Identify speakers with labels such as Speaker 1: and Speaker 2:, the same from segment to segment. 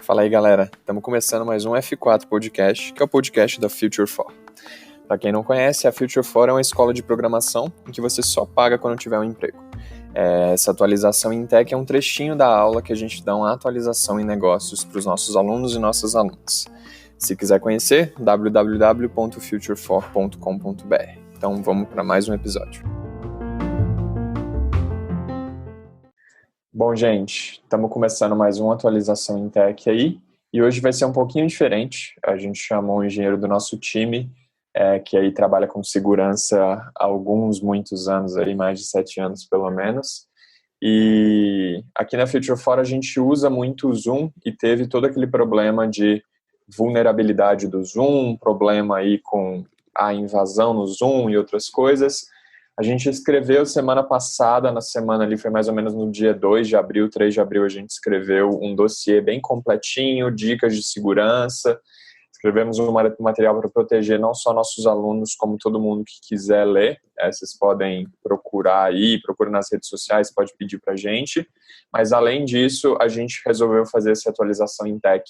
Speaker 1: Fala aí, galera. Estamos começando mais um F4 Podcast, que é o podcast da Future4. Para quem não conhece, a Future4 é uma escola de programação em que você só paga quando tiver um emprego. Essa atualização em tech é um trechinho da aula que a gente dá uma atualização em negócios para os nossos alunos e nossas alunas. Se quiser conhecer, www.future4.com.br. Então vamos para mais um episódio. Bom, gente, estamos começando mais uma atualização em tech aí, e hoje vai ser um pouquinho diferente. A gente chamou um engenheiro do nosso time, que aí trabalha com segurança há muitos anos, aí, mais de 7 anos pelo menos. E aqui na Future4 a gente usa muito o Zoom e teve todo aquele problema de vulnerabilidade do Zoom, problema aí com a invasão no Zoom e outras coisas. A gente escreveu semana passada, na semana ali, foi mais ou menos no dia 2 de abril, 3 de abril, a gente escreveu um dossiê bem completinho, dicas de segurança. Escrevemos um material para proteger não só nossos alunos, como todo mundo que quiser ler. Vocês podem procurar aí, procura nas redes sociais, pode pedir para a gente. Mas, além disso, a gente resolveu fazer essa atualização em tech.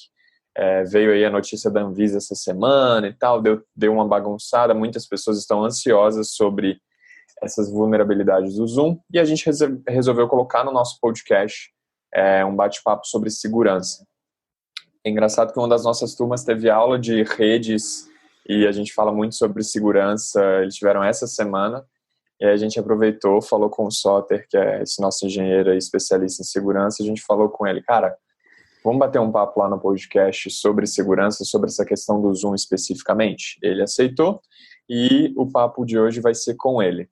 Speaker 1: Veio aí a notícia da Anvisa essa semana e tal, deu uma bagunçada, muitas pessoas estão ansiosas sobre essas vulnerabilidades do Zoom, e a gente resolveu colocar no nosso podcast um bate-papo sobre segurança. É engraçado que uma das nossas turmas teve aula de redes, e a gente fala muito sobre segurança, eles tiveram essa semana, e aí a gente aproveitou, falou com o Soter, que é esse nosso engenheiro especialista em segurança, a gente falou com ele, cara, vamos bater um papo lá no podcast sobre segurança, sobre essa questão do Zoom especificamente? Ele aceitou, e o papo de hoje vai ser com ele.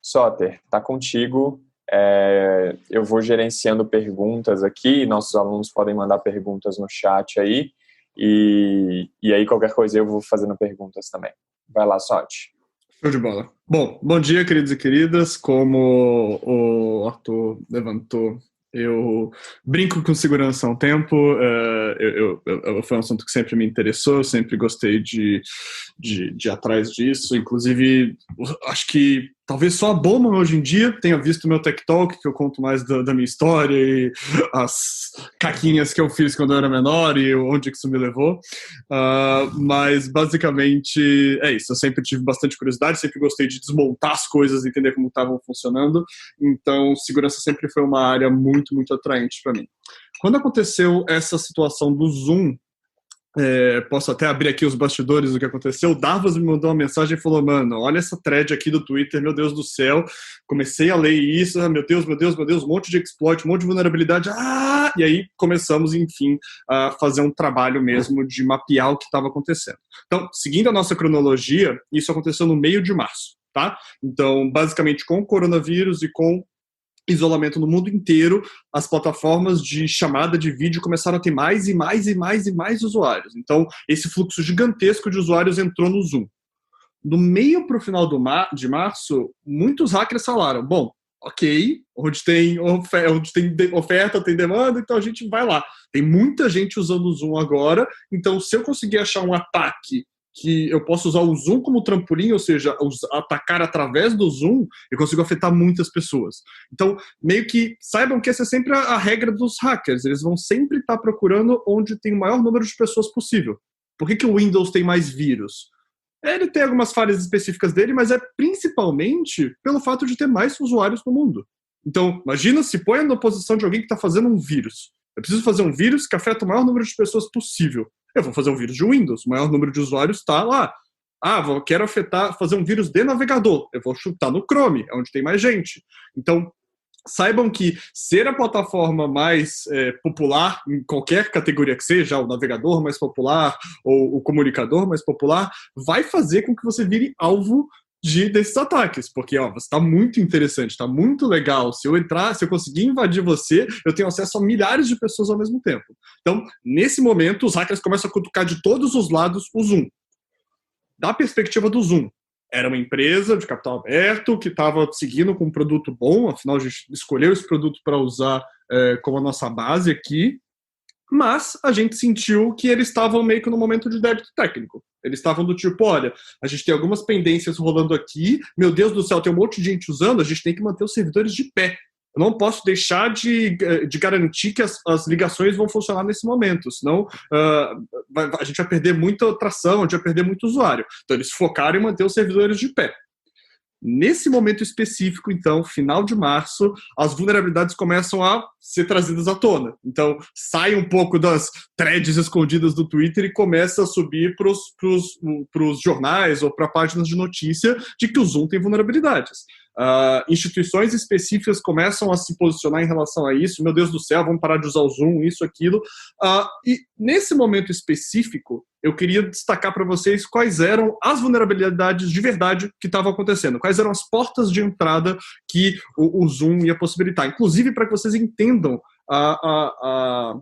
Speaker 1: Soter, tá contigo. Eu vou gerenciando perguntas aqui, nossos alunos podem mandar perguntas no chat aí, e aí qualquer coisa eu vou fazendo perguntas também. Vai lá, Soter.
Speaker 2: Show de bola. Bom dia, queridos e queridas. Como o Arthur levantou, eu brinco com segurança há um tempo, foi um assunto que sempre me interessou, eu sempre gostei de ir atrás disso, inclusive acho que talvez só a Bowman hoje em dia tenha visto meu Tech Talk, que eu conto mais da minha história e as caquinhas que eu fiz quando eu era menor e onde que isso me levou, mas basicamente é isso, eu sempre tive bastante curiosidade, sempre gostei de desmontar as coisas, entender como estavam funcionando, então segurança sempre foi uma área muito atraente para mim. Quando aconteceu essa situação do Zoom, posso até abrir aqui os bastidores do que aconteceu, o Davos me mandou uma mensagem e falou, mano, olha essa thread aqui do Twitter, meu Deus do céu, comecei a ler isso, meu Deus, um monte de exploit, um monte de vulnerabilidade, e aí começamos, enfim, a fazer um trabalho mesmo de mapear o que estava acontecendo. Então, seguindo a nossa cronologia, isso aconteceu no meio de março, tá? Então, basicamente, com o coronavírus e com isolamento no mundo inteiro, as plataformas de chamada de vídeo começaram a ter mais e mais usuários. Então, esse fluxo gigantesco de usuários entrou no Zoom. Do meio para o final de março, muitos hackers falaram, bom, ok, onde tem oferta, tem demanda, então a gente vai lá. Tem muita gente usando o Zoom agora, então se eu conseguir achar um ataque que eu posso usar o Zoom como trampolim, ou seja, atacar através do Zoom, eu consigo afetar muitas pessoas. Então, meio que saibam que essa é sempre a regra dos hackers, eles vão sempre estar procurando onde tem o maior número de pessoas possível. Por que o Windows tem mais vírus? Ele tem algumas falhas específicas dele, mas é principalmente pelo fato de ter mais usuários no mundo. Então, imagina se põe na posição de alguém que está fazendo um vírus. Eu preciso fazer um vírus que afeta o maior número de pessoas possível. Eu vou fazer um vírus de Windows, o maior número de usuários está lá. Quero fazer um vírus de navegador. Eu vou chutar no Chrome, é onde tem mais gente. Então, saibam que ser a plataforma mais popular, em qualquer categoria que seja, o navegador mais popular ou o comunicador mais popular, vai fazer com que você vire alvo desses ataques, porque você está muito interessante, está muito legal, se eu conseguir invadir você, eu tenho acesso a milhares de pessoas ao mesmo tempo. Então, nesse momento, os hackers começam a cutucar de todos os lados o Zoom. Da perspectiva do Zoom, era uma empresa de capital aberto que estava seguindo com um produto bom, afinal a gente escolheu esse produto para usar como a nossa base aqui, mas a gente sentiu que eles estavam meio que no momento de débito técnico. Eles estavam do tipo, olha, a gente tem algumas pendências rolando aqui, meu Deus do céu, tem um monte de gente usando, a gente tem que manter os servidores de pé. Eu não posso deixar de garantir que as ligações vão funcionar nesse momento, senão a gente vai perder muita tração, a gente vai perder muito usuário. Então, eles focaram em manter os servidores de pé. Nesse momento específico, então, final de março, as vulnerabilidades começam a ser trazidas à tona. Então, sai um pouco das threads escondidas do Twitter e começa a subir para os jornais ou para páginas de notícia de que o Zoom tem vulnerabilidades. Instituições específicas começam a se posicionar em relação a isso. Meu Deus do céu, vamos parar de usar o Zoom, isso, aquilo. E nesse momento específico, eu queria destacar para vocês quais eram as vulnerabilidades de verdade que estavam acontecendo, quais eram as portas de entrada que o Zoom ia possibilitar, inclusive para que vocês entendam a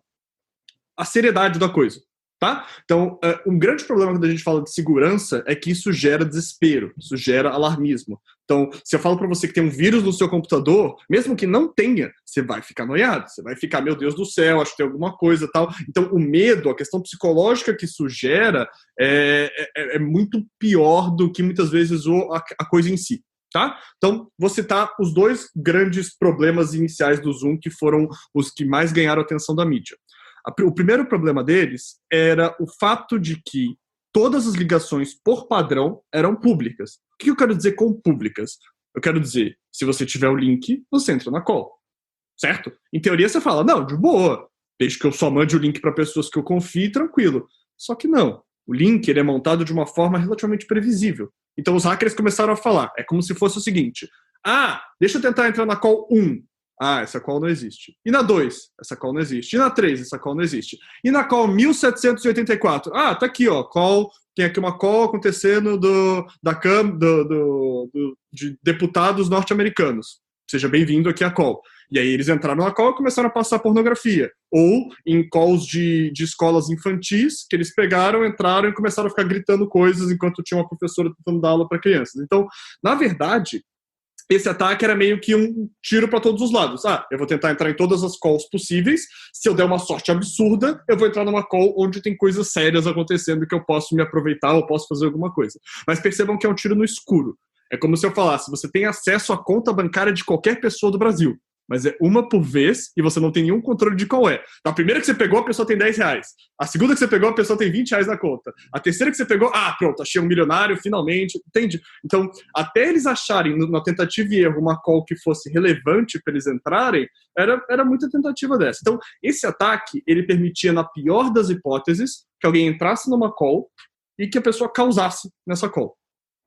Speaker 2: seriedade da coisa. Tá? Então, um grande problema quando a gente fala de segurança é que isso gera desespero, isso gera alarmismo. Então, se eu falo para você que tem um vírus no seu computador, mesmo que não tenha, você vai ficar noiado, você vai ficar, meu Deus do céu, acho que tem alguma coisa tal. Então, o medo, a questão psicológica que isso gera é muito pior do que muitas vezes a coisa em si. Tá? Então, vou citar os dois grandes problemas iniciais do Zoom que foram os que mais ganharam a atenção da mídia. O primeiro problema deles era o fato de que todas as ligações, por padrão, eram públicas. O que eu quero dizer com públicas? Eu quero dizer, se você tiver o link, você entra na call. Certo? Em teoria, você fala, não, de boa, desde que eu só mande o link para pessoas que eu confie, tranquilo. Só que não. O link ele é montado de uma forma relativamente previsível. Então, os hackers começaram a falar. É como se fosse o seguinte. Deixa eu tentar entrar na call 1. Essa call não existe. E na 2, essa call não existe. E na 3, essa call não existe. E na call 1784, tá aqui, ó, call, tem aqui uma call acontecendo de deputados norte-americanos. Seja bem-vindo aqui à call. E aí eles entraram na call e começaram a passar pornografia. Ou em calls de escolas infantis, que eles pegaram, entraram e começaram a ficar gritando coisas enquanto tinha uma professora tentando dar aula para crianças. Então, na verdade, esse ataque era meio que um tiro para todos os lados. Eu vou tentar entrar em todas as calls possíveis. Se eu der uma sorte absurda, eu vou entrar numa call onde tem coisas sérias acontecendo que eu posso me aproveitar ou posso fazer alguma coisa. Mas percebam que é um tiro no escuro. É como se eu falasse, você tem acesso à conta bancária de qualquer pessoa do Brasil. Mas é uma por vez e você não tem nenhum controle de qual é. A primeira que você pegou, a pessoa tem R$10. A segunda que você pegou, a pessoa tem R$20 na conta. A terceira que você pegou, pronto, achei um milionário, finalmente, entende? Então, até eles acharem, na tentativa e erro, uma call que fosse relevante para eles entrarem, era muita tentativa dessa. Então, esse ataque, ele permitia, na pior das hipóteses, que alguém entrasse numa call e que a pessoa causasse nessa call.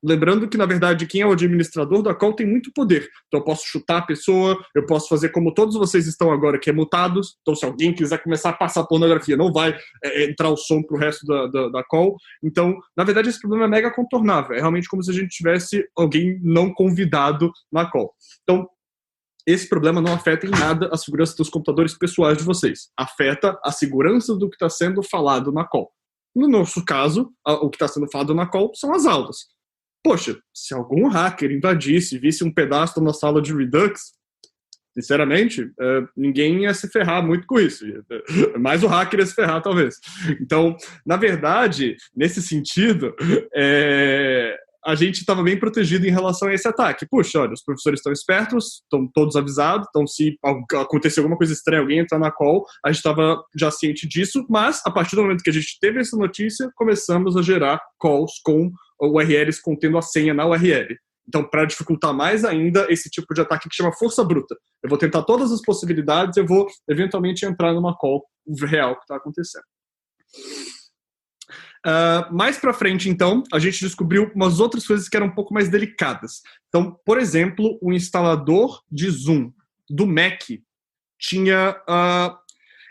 Speaker 2: Lembrando que, na verdade, quem é o administrador da call tem muito poder. Então, eu posso chutar a pessoa, eu posso fazer como todos vocês estão agora, que é mutados. Então, se alguém quiser começar a passar pornografia, não vai entrar o som para o resto da call. Então, na verdade, esse problema é mega contornável. É realmente como se a gente tivesse alguém não convidado na call. Então, esse problema não afeta em nada a segurança dos computadores pessoais de vocês. Afeta a segurança do que está sendo falado na call. No nosso caso, o que está sendo falado na call são as aulas. Poxa, se algum hacker invadisse, visse um pedaço da sala de Redux, sinceramente, ninguém ia se ferrar muito com isso. Mais o hacker ia se ferrar, talvez. Então, na verdade, nesse sentido, a gente estava bem protegido em relação a esse ataque. Puxa, olha, os professores estão espertos, estão todos avisados, então se acontecer alguma coisa estranha, alguém entrar na call, a gente estava já ciente disso, mas a partir do momento que a gente teve essa notícia, começamos a gerar calls com URLs contendo a senha na URL. Então, para dificultar mais ainda esse tipo de ataque que chama força bruta. Eu vou tentar todas as possibilidades, eu vou eventualmente entrar numa call real que está acontecendo. Mais para frente, então, a gente descobriu umas outras coisas que eram um pouco mais delicadas. Então, por exemplo, o instalador de Zoom do Mac tinha...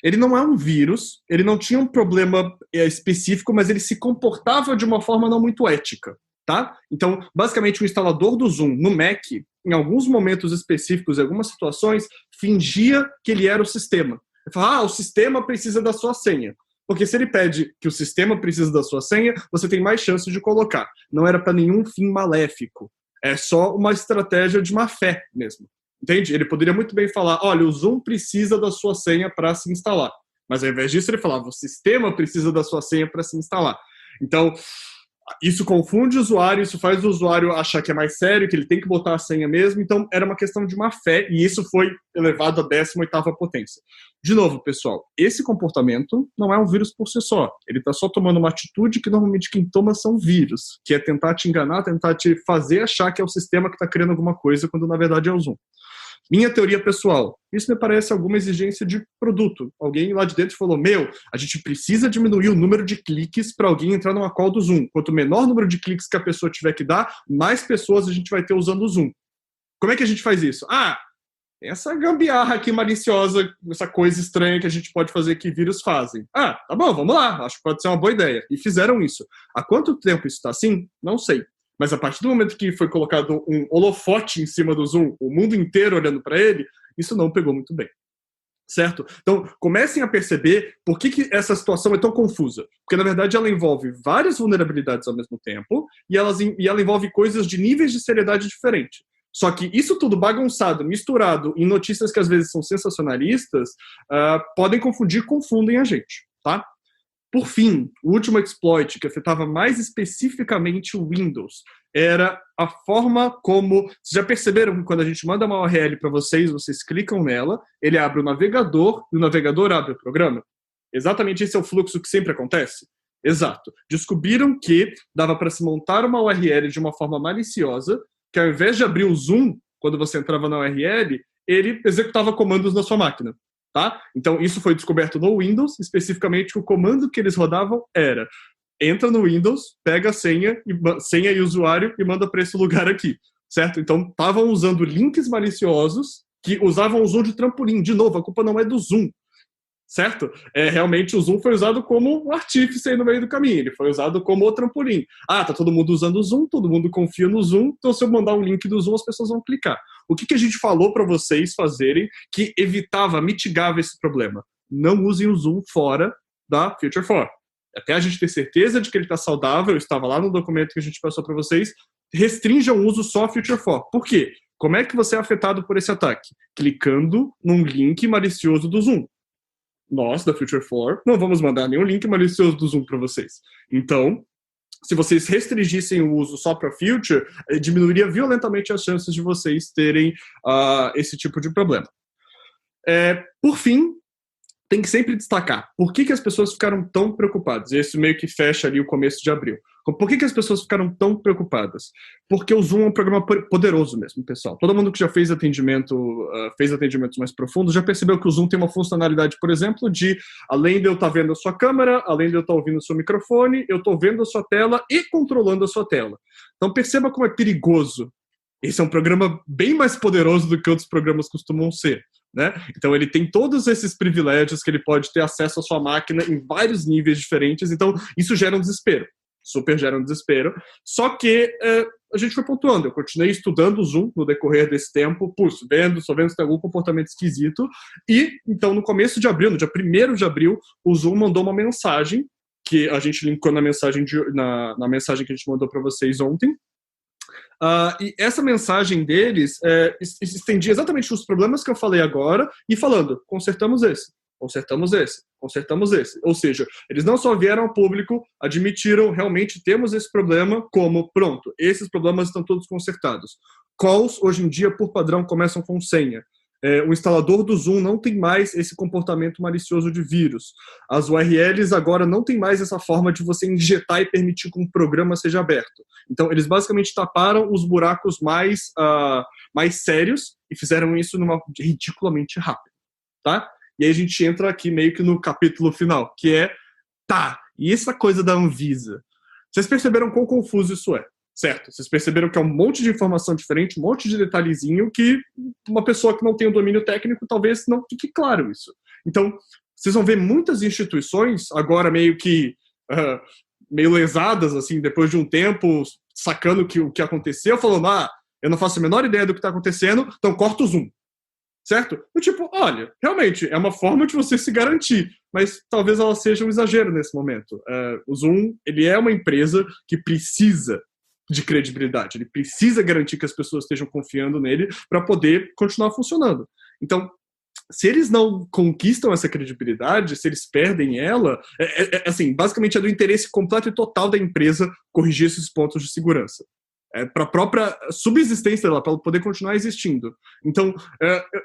Speaker 2: ele não é um vírus, ele não tinha um problema específico, mas ele se comportava de uma forma não muito ética, tá? Então, basicamente, o instalador do Zoom no Mac, em alguns momentos específicos, em algumas situações, fingia que ele era o sistema. Ele falava, o sistema precisa da sua senha. Porque se ele pede que o sistema precisa da sua senha, você tem mais chance de colocar. Não era para nenhum fim maléfico. É só uma estratégia de má fé mesmo. Entende? Ele poderia muito bem falar, olha, o Zoom precisa da sua senha para se instalar. Mas ao invés disso ele falava, o sistema precisa da sua senha para se instalar. Então, Isso confunde o usuário, isso faz o usuário achar que é mais sério, que ele tem que botar a senha mesmo. Então, era uma questão de má fé, e isso foi elevado à 18ª potência. De novo, pessoal, esse comportamento não é um vírus por si só. Ele está só tomando uma atitude que normalmente quem toma são vírus, que é tentar te enganar, tentar te fazer achar que é o sistema que está criando alguma coisa, quando na verdade é o Zoom. Minha teoria pessoal, isso me parece alguma exigência de produto. Alguém lá de dentro falou, a gente precisa diminuir o número de cliques para alguém entrar numa call do Zoom. Quanto menor o número de cliques que a pessoa tiver que dar, mais pessoas a gente vai ter usando o Zoom. Como é que a gente faz isso? Tem essa gambiarra aqui maliciosa, essa coisa estranha que a gente pode fazer que vírus fazem. Tá bom, vamos lá, acho que pode ser uma boa ideia. E fizeram isso. Há quanto tempo isso está assim? Não sei. Mas a partir do momento que foi colocado um holofote em cima do Zoom, o mundo inteiro olhando para ele, isso não pegou muito bem. Certo? Então, comecem a perceber por que essa situação é tão confusa. Porque, na verdade, ela envolve várias vulnerabilidades ao mesmo tempo e ela envolve coisas de níveis de seriedade diferentes. Só que isso tudo bagunçado, misturado em notícias que às vezes são sensacionalistas, confundem a gente, tá? Por fim, o último exploit que afetava mais especificamente o Windows era a forma como... Vocês já perceberam que quando a gente manda uma URL para vocês clicam nela, ele abre o navegador e o navegador abre o programa? Exatamente esse é o fluxo que sempre acontece? Exato. Descobriram que dava para se montar uma URL de uma forma maliciosa, que ao invés de abrir o Zoom, quando você entrava na URL, ele executava comandos na sua máquina. Tá? Então, isso foi descoberto no Windows, especificamente o comando que eles rodavam era entra no Windows, pega a senha e usuário e manda para esse lugar aqui, certo? Então, estavam usando links maliciosos que usavam o Zoom de trampolim. De novo, a culpa não é do Zoom, certo? Realmente o Zoom foi usado como um artífice aí no meio do caminho, ele foi usado como o trampolim. Tá todo mundo usando o Zoom, todo mundo confia no Zoom, então se eu mandar um link do Zoom, as pessoas vão clicar. O que a gente falou para vocês fazerem que mitigava esse problema? Não usem o Zoom fora da Future 4. Até a gente ter certeza de que ele está saudável, estava lá no documento que a gente passou para vocês, restringam o uso só Future 4. Por quê? Como é que você é afetado por esse ataque? Clicando num link malicioso do Zoom. Nós, da Future 4, não vamos mandar nenhum link malicioso do Zoom para vocês. Então, se vocês restringissem o uso só para Future, diminuiria violentamente as chances de vocês terem esse tipo de problema. Por fim, tem que sempre destacar por que as pessoas ficaram tão preocupadas. E isso meio que fecha ali o começo de abril. Por que as pessoas ficaram tão preocupadas? Porque o Zoom é um programa poderoso mesmo, pessoal. Todo mundo que já fez atendimentos mais profundos já percebeu que o Zoom tem uma funcionalidade, por exemplo, de além de eu estar vendo a sua câmera, além de eu estar ouvindo o seu microfone, eu estou vendo a sua tela e controlando a sua tela. Então perceba como é perigoso. Esse é um programa bem mais poderoso do que outros programas costumam ser. Né? Então ele tem todos esses privilégios que ele pode ter acesso à sua máquina em vários níveis diferentes, então isso gera um desespero, super gera um desespero, só que a gente foi pontuando, eu continuei estudando o Zoom no decorrer desse tempo, só vendo se tem algum comportamento esquisito, e então no começo de abril, no dia 1º de abril, o Zoom mandou uma mensagem, que a gente linkou na mensagem na mensagem que a gente mandou para vocês ontem. E essa mensagem deles estendia exatamente os problemas que eu falei agora e falando, consertamos esse. Ou seja, eles não só vieram ao público, admitiram, realmente temos esse problema, como, pronto, esses problemas estão todos consertados. Calls, hoje em dia, por padrão, começam com senha. O instalador do Zoom não tem mais esse comportamento malicioso de vírus. As URLs agora não tem mais essa forma de você injetar e permitir que um programa seja aberto. Então, eles basicamente taparam os buracos mais sérios e fizeram isso ridiculamente rápido. Tá? E aí a gente entra aqui meio que no capítulo final, que e essa coisa da Anvisa? Vocês perceberam quão confuso isso é? Certo, vocês perceberam que é um monte de informação diferente, um monte de detalhezinho que uma pessoa que não tem o domínio técnico talvez não fique claro isso. Então, vocês vão ver muitas instituições agora meio que meio lesadas, assim, depois de um tempo, sacando o que aconteceu, falando, eu não faço a menor ideia do que está acontecendo, então corta o Zoom. Certo? Olha, realmente, é uma forma de você se garantir, mas talvez ela seja um exagero nesse momento. O Zoom, ele é uma empresa que precisa de credibilidade, ele precisa garantir que as pessoas estejam confiando nele para poder continuar funcionando. Então, se eles não conquistam essa credibilidade, se eles perdem ela, assim, basicamente é do interesse completo e total da empresa corrigir esses pontos de segurança. Para a própria subsistência dela, para ela poder continuar existindo. Então,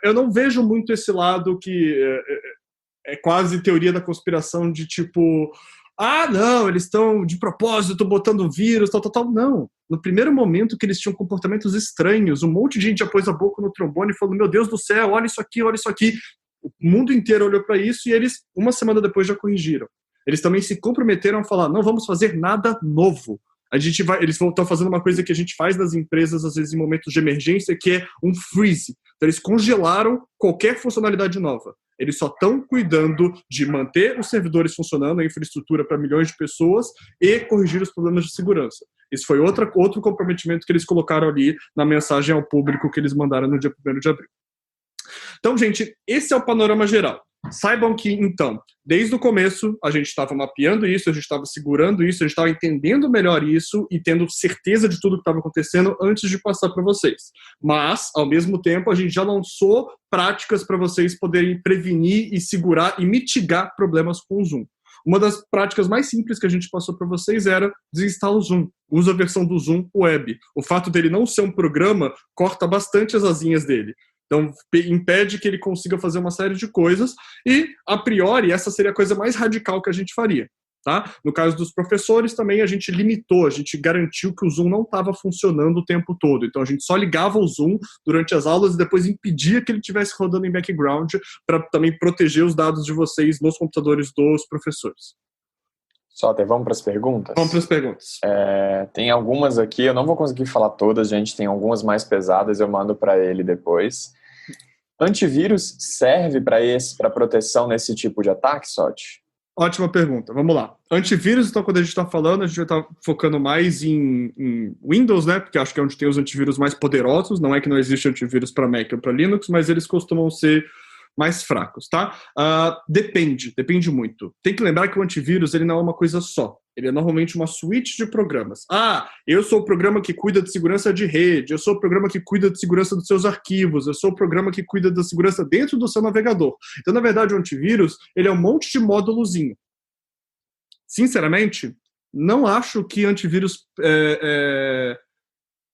Speaker 2: eu não vejo muito esse lado que é quase teoria da conspiração de tipo, não, eles estão de propósito botando vírus, tal. Não. No primeiro momento que eles tinham comportamentos estranhos, um monte de gente já pôs a boca no trombone e falou, meu Deus do céu, olha isso aqui, olha isso aqui. O mundo inteiro olhou para isso e eles, uma semana depois, já corrigiram. Eles também se comprometeram a falar, não vamos fazer nada novo. Eles estão fazendo uma coisa que a gente faz nas empresas, às vezes, em momentos de emergência, que é um freeze. Então, eles congelaram qualquer funcionalidade nova. Eles só estão cuidando de manter os servidores funcionando, a infraestrutura para milhões de pessoas e corrigir os problemas de segurança. Esse foi outro comprometimento que eles colocaram ali na mensagem ao público que eles mandaram no dia 1º de abril. Então, gente, esse é o panorama geral. Saibam que, então, desde o começo, a gente estava mapeando isso, a gente estava segurando isso, a gente estava entendendo melhor isso e tendo certeza de tudo que estava acontecendo antes de passar para vocês. Mas, ao mesmo tempo, a gente já lançou práticas para vocês poderem prevenir e segurar e mitigar problemas com o Zoom. Uma das práticas mais simples que a gente passou para vocês era desinstalar o Zoom. Usa a versão do Zoom web. O fato dele não ser um programa corta bastante as asinhas dele. Então, impede que ele consiga fazer uma série de coisas e, a priori, essa seria a coisa mais radical que a gente faria. Tá? No caso dos professores, também a gente limitou, a gente garantiu que o Zoom não estava funcionando o tempo todo. Então, a gente só ligava o Zoom durante as aulas e depois impedia que ele estivesse rodando em background para também proteger os dados de vocês nos computadores dos professores.
Speaker 1: Soter, vamos para as perguntas?
Speaker 2: Vamos para as perguntas.
Speaker 1: Tem algumas aqui, eu não vou conseguir falar todas, gente, tem algumas mais pesadas, eu mando para ele depois. Antivírus serve para proteção nesse tipo de ataque, Sot?
Speaker 2: Ótima pergunta, vamos lá. Antivírus, então, quando a gente está falando, a gente vai estar focando mais em Windows, né? Porque acho que é onde tem os antivírus mais poderosos. Não é que não existe antivírus para Mac ou para Linux, mas eles costumam ser mais fracos, tá? Depende muito. Tem que lembrar que o antivírus, ele não é uma coisa só. Ele é normalmente uma suíte de programas. Eu sou o programa que cuida de segurança de rede, eu sou o programa que cuida de segurança dos seus arquivos, eu sou o programa que cuida da segurança dentro do seu navegador. Então, na verdade, o antivírus, ele é um monte de módulozinho. Sinceramente, não acho que antivírus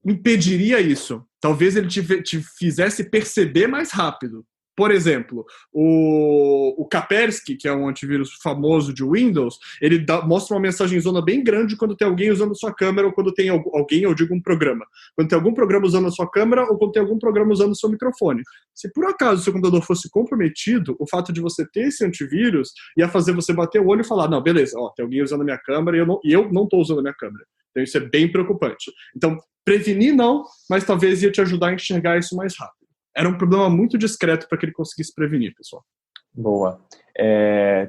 Speaker 2: impediria isso. Talvez ele te fizesse perceber mais rápido. Por exemplo, o Kaspersky, que é um antivírus famoso de Windows, ele mostra uma mensagenzona bem grande quando tem alguém usando a sua câmera ou quando tem alguém, eu digo um programa. Quando tem algum programa usando a sua câmera ou quando tem algum programa usando o seu microfone. Se por acaso o seu computador fosse comprometido, o fato de você ter esse antivírus ia fazer você bater o olho e falar, não, beleza, tem alguém usando a minha câmera e eu não estou usando a minha câmera. Então isso é bem preocupante. Então, prevenir não, mas talvez ia te ajudar a enxergar isso mais rápido. Era um problema muito discreto para que ele conseguisse prevenir, pessoal.
Speaker 1: Boa.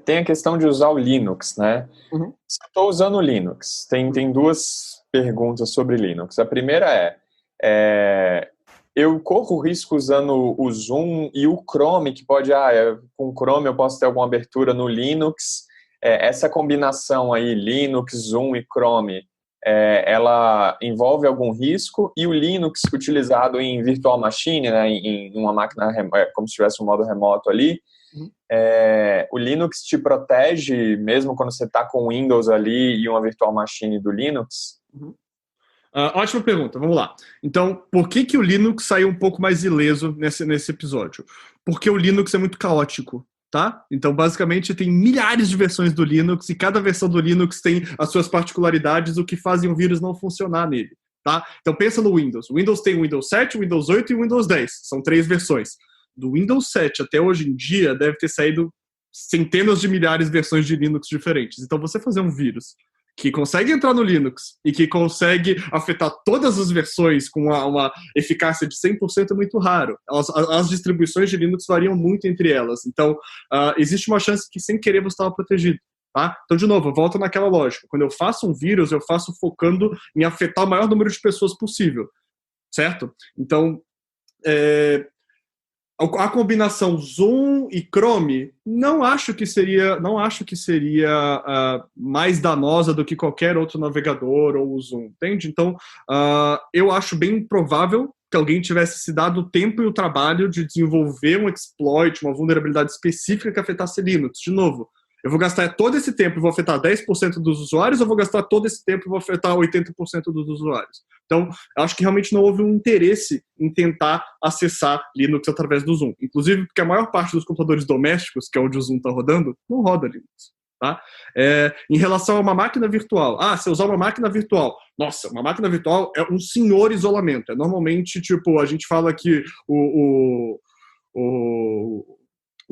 Speaker 1: Tem a questão de usar o Linux, né?
Speaker 2: Uhum.
Speaker 1: Se eu estou usando o Linux, tem duas perguntas sobre Linux. A primeira eu corro risco usando o Zoom e o Chrome, que pode, com o Chrome eu posso ter alguma abertura no Linux. Essa combinação aí, Linux, Zoom e Chrome, ela envolve algum risco, e o Linux utilizado em virtual machine, né, em uma máquina como se tivesse um modo remoto ali, o Linux te protege mesmo quando você está com Windows ali e uma virtual machine do Linux?
Speaker 2: Ótima pergunta, vamos lá. Então, por que o Linux saiu um pouco mais ileso nesse episódio? Porque o Linux é muito caótico. Tá? Então, basicamente, tem milhares de versões do Linux e cada versão do Linux tem as suas particularidades, o que fazem o vírus não funcionar nele. Tá? Então, pensa no Windows. O Windows tem o Windows 7, o Windows 8 e o Windows 10. São 3 versões. Do Windows 7 até hoje em dia, deve ter saído centenas de milhares de versões de Linux diferentes. Então, você fazer um vírus que consegue entrar no Linux e que consegue afetar todas as versões com uma eficácia de 100% é muito raro. As distribuições de Linux variam muito entre elas. Então, existe uma chance que, sem querer, você estava protegido. Tá? Então, de novo, eu volto naquela lógica. Quando eu faço um vírus, eu faço focando em afetar o maior número de pessoas possível. Certo? Então, a combinação Zoom e Chrome não acho que seria mais danosa do que qualquer outro navegador ou o Zoom, entende? Então, eu acho bem provável que alguém tivesse se dado o tempo e o trabalho de desenvolver um exploit, uma vulnerabilidade específica que afetasse Linux. De novo, eu vou gastar todo esse tempo e vou afetar 10% dos usuários, ou vou gastar todo esse tempo e vou afetar 80% dos usuários? Então, eu acho que realmente não houve um interesse em tentar acessar Linux através do Zoom. Inclusive, porque a maior parte dos computadores domésticos, que é onde o Zoom está rodando, não roda Linux. Tá? Em relação a uma máquina virtual, se usar uma máquina virtual, nossa, uma máquina virtual é um senhor isolamento. É normalmente, tipo, a gente fala que o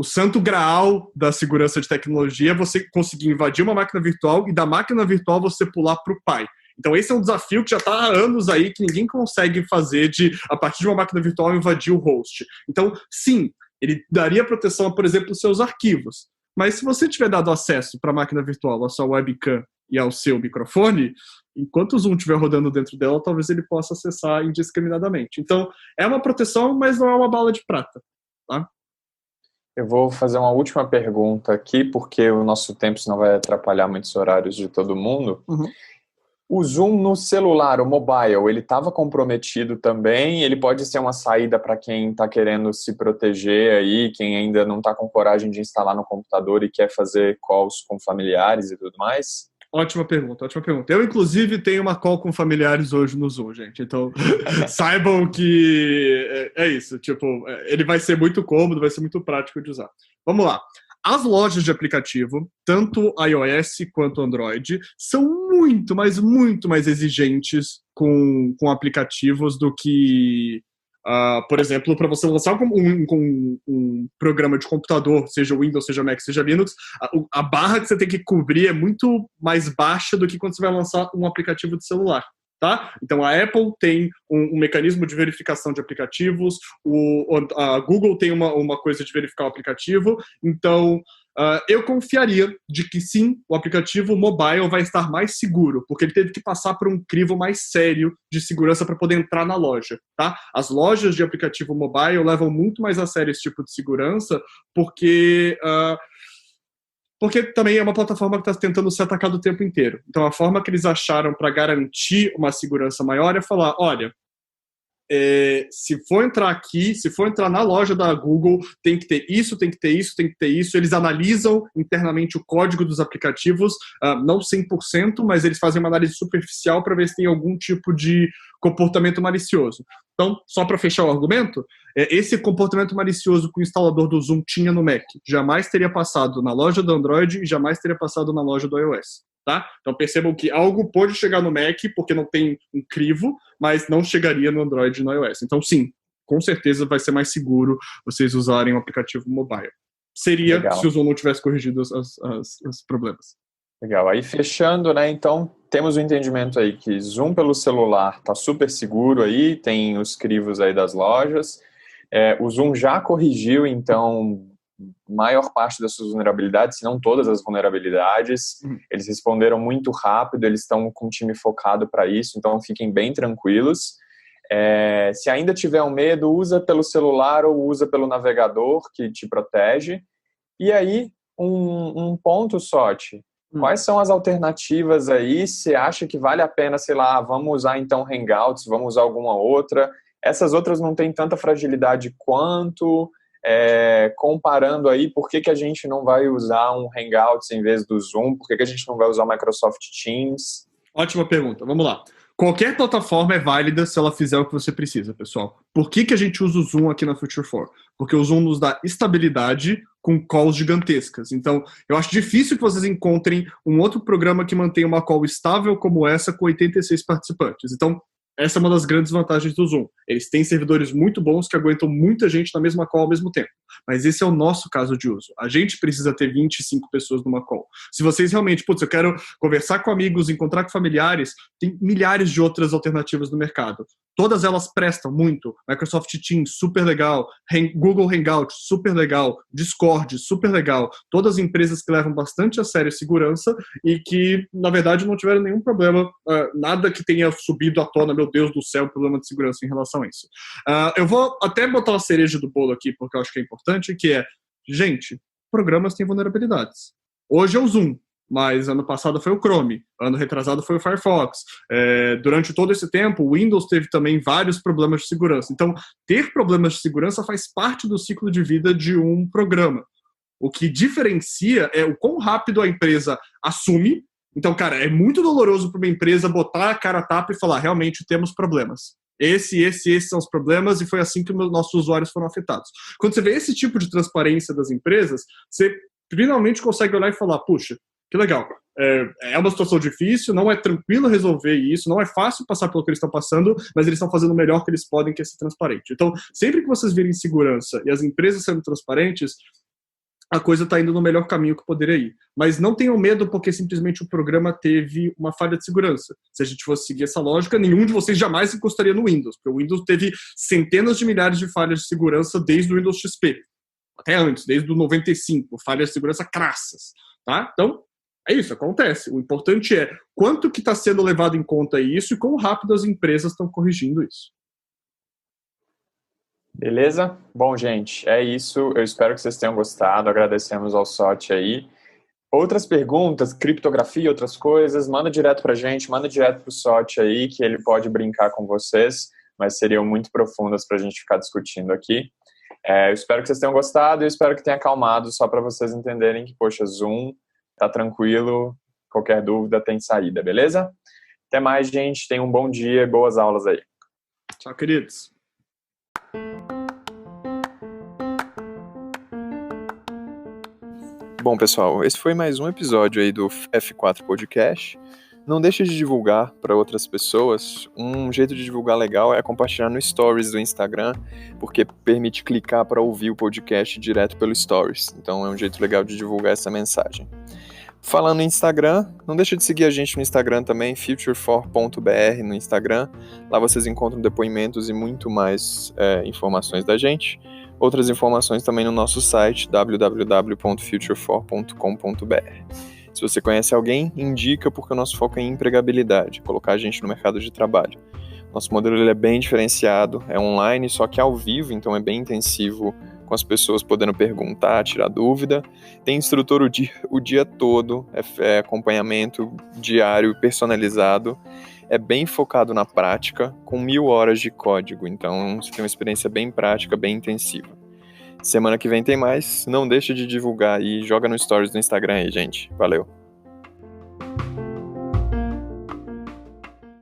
Speaker 2: santo graal da segurança de tecnologia é você conseguir invadir uma máquina virtual e da máquina virtual você pular para o pai. Então esse é um desafio que já está há anos aí, que ninguém consegue fazer a partir de uma máquina virtual, invadir o host. Então, sim, ele daria proteção a, por exemplo, os seus arquivos. Mas se você tiver dado acesso para a máquina virtual, a sua webcam e ao seu microfone, enquanto o Zoom estiver rodando dentro dela, talvez ele possa acessar indiscriminadamente. Então, é uma proteção, mas não é uma bala de prata. Tá?
Speaker 1: Eu vou fazer uma última pergunta aqui, porque o nosso tempo senão vai atrapalhar muitos horários de todo mundo.
Speaker 2: Uhum.
Speaker 1: O Zoom no celular, o mobile, ele estava comprometido também? Ele pode ser uma saída para quem está querendo se proteger aí, quem ainda não está com coragem de instalar no computador e quer fazer calls com familiares e tudo mais?
Speaker 2: Ótima pergunta, ótima pergunta. Eu, inclusive, tenho uma call com familiares hoje no Zoom, gente. Então, saibam que é isso. Tipo, ele vai ser muito cômodo, vai ser muito prático de usar. Vamos lá. As lojas de aplicativo, tanto iOS quanto Android, são muito, mas muito mais exigentes com aplicativos do que... por exemplo, para você lançar um programa de computador, seja Windows, seja Mac, seja Linux, a barra que você tem que cobrir é muito mais baixa do que quando você vai lançar um aplicativo de celular. Tá? Então, a Apple tem um mecanismo de verificação de aplicativos, a Google tem uma coisa de verificar o aplicativo. Então, eu confiaria de que sim, o aplicativo mobile vai estar mais seguro, porque ele teve que passar por um crivo mais sério de segurança para poder entrar na loja. Tá? As lojas de aplicativo mobile levam muito mais a sério esse tipo de segurança, porque também é uma plataforma que está tentando ser atacada o tempo inteiro. Então, a forma que eles acharam para garantir uma segurança maior é falar, olha, se for entrar aqui, se for entrar na loja da Google, tem que ter isso, tem que ter isso, tem que ter isso. Eles analisam internamente o código dos aplicativos, não 100%, mas eles fazem uma análise superficial para ver se tem algum tipo de comportamento malicioso. Então, só para fechar o argumento, esse comportamento malicioso que o instalador do Zoom tinha no Mac jamais teria passado na loja do Android e jamais teria passado na loja do iOS. Tá? Então percebam que algo pode chegar no Mac porque não tem um crivo, mas não chegaria no Android e no iOS. Então sim, com certeza vai ser mais seguro vocês usarem o aplicativo mobile. Seria Legal. Se o Zoom não tivesse corrigido os problemas.
Speaker 1: Legal, aí fechando, né, então temos o entendimento aí que Zoom pelo celular está super seguro aí, tem os crivos aí das lojas, o Zoom já corrigiu, então, maior parte das suas vulnerabilidades, se não todas as vulnerabilidades, eles responderam muito rápido, eles estão com um time focado para isso, então fiquem bem tranquilos. Se ainda tiver um medo, usa pelo celular ou usa pelo navegador, que te protege. E aí, um ponto só, quais são as alternativas aí? Você acha que vale a pena, sei lá, vamos usar então Hangouts, vamos usar alguma outra? Essas outras não têm tanta fragilidade quanto... comparando aí, por que a gente não vai usar um Hangouts em vez do Zoom? Por que a gente não vai usar o Microsoft Teams?
Speaker 2: Ótima pergunta, vamos lá. Qualquer plataforma é válida se ela fizer o que você precisa, pessoal. Por que a gente usa o Zoom aqui na Future 4? Porque o Zoom nos dá estabilidade com calls gigantescas. Então, eu acho difícil que vocês encontrem um outro programa que mantenha uma call estável como essa com 86 participantes. Então, essa é uma das grandes vantagens do Zoom. Eles têm servidores muito bons que aguentam muita gente na mesma call ao mesmo tempo. Mas esse é o nosso caso de uso. A gente precisa ter 25 pessoas numa call. Se vocês realmente, eu quero conversar com amigos, encontrar com familiares, tem milhares de outras alternativas no mercado. Todas elas prestam muito. Microsoft Teams, super legal. Google Hangout, super legal. Discord, super legal. Todas empresas que levam bastante a sério a segurança e que, na verdade, não tiveram nenhum problema, nada que tenha subido à tona, meu Deus do céu, problema de segurança em relação a isso. Eu vou até botar uma cereja do bolo aqui, porque eu acho que é importante, que é, gente, programas têm vulnerabilidades. Hoje é o Zoom. mas ano passado foi o Chrome, ano retrasado foi o Firefox. Durante todo esse tempo, o Windows teve também vários problemas de segurança. Então, ter problemas de segurança faz parte do ciclo de vida de um programa. O que diferencia é o quão rápido a empresa assume. Então, cara, é muito doloroso para uma empresa botar a cara a tapa e falar, realmente temos problemas. Esses são os problemas, e foi assim que nossos usuários foram afetados. Quando você vê esse tipo de transparência das empresas, você finalmente consegue olhar e falar, puxa, que legal. É uma situação difícil, não é tranquilo resolver isso, não é fácil passar pelo que eles estão passando, mas eles estão fazendo o melhor que eles podem, que é ser transparente. Então, sempre que vocês virem segurança e as empresas sendo transparentes, a coisa está indo no melhor caminho que poderia ir. Mas não tenham medo porque simplesmente o programa teve uma falha de segurança. Se a gente fosse seguir essa lógica, nenhum de vocês jamais encostaria no Windows, porque o Windows teve centenas de milhares de falhas de segurança desde o Windows XP. Até antes, desde o 95, falhas de segurança crassas. Tá? Então, é isso, acontece. O importante é quanto que está sendo levado em conta isso e quão rápido as empresas estão corrigindo isso.
Speaker 1: Beleza? Bom, gente, é isso. Eu espero que vocês tenham gostado. Agradecemos ao SOT aí. Outras perguntas, criptografia, outras coisas, manda direto pra gente, manda direto pro SOT aí, que ele pode brincar com vocês, mas seriam muito profundas pra gente ficar discutindo aqui. Eu espero que vocês tenham gostado e eu espero que tenha acalmado, só para vocês entenderem que, poxa, Zoom tá tranquilo, qualquer dúvida tem saída, beleza? Até mais, gente. Tenham um bom dia, boas aulas aí.
Speaker 2: Tchau, queridos.
Speaker 3: Bom, pessoal, esse foi mais um episódio aí do F4 Podcast. Não deixe de divulgar para outras pessoas. Um jeito de divulgar legal é compartilhar no Stories do Instagram, porque permite clicar para ouvir o podcast direto pelo Stories. Então é um jeito legal de divulgar essa mensagem. Falando em Instagram, não deixe de seguir a gente no Instagram também, future4.br no Instagram. Lá vocês encontram depoimentos e muito mais informações da gente. Outras informações também no nosso site, www.future4.com.br. Se você conhece alguém, indica, porque o nosso foco é em empregabilidade, colocar a gente no mercado de trabalho. Nosso modelo ele é bem diferenciado, é online, só que ao vivo, então é bem intensivo, com as pessoas podendo perguntar, tirar dúvida. Tem instrutor o dia todo, é acompanhamento diário personalizado, é bem focado na prática, com 1000 horas de código, então você tem uma experiência bem prática, bem intensiva. Semana que vem tem mais, não deixa de divulgar e joga no Stories do Instagram aí, gente. Valeu!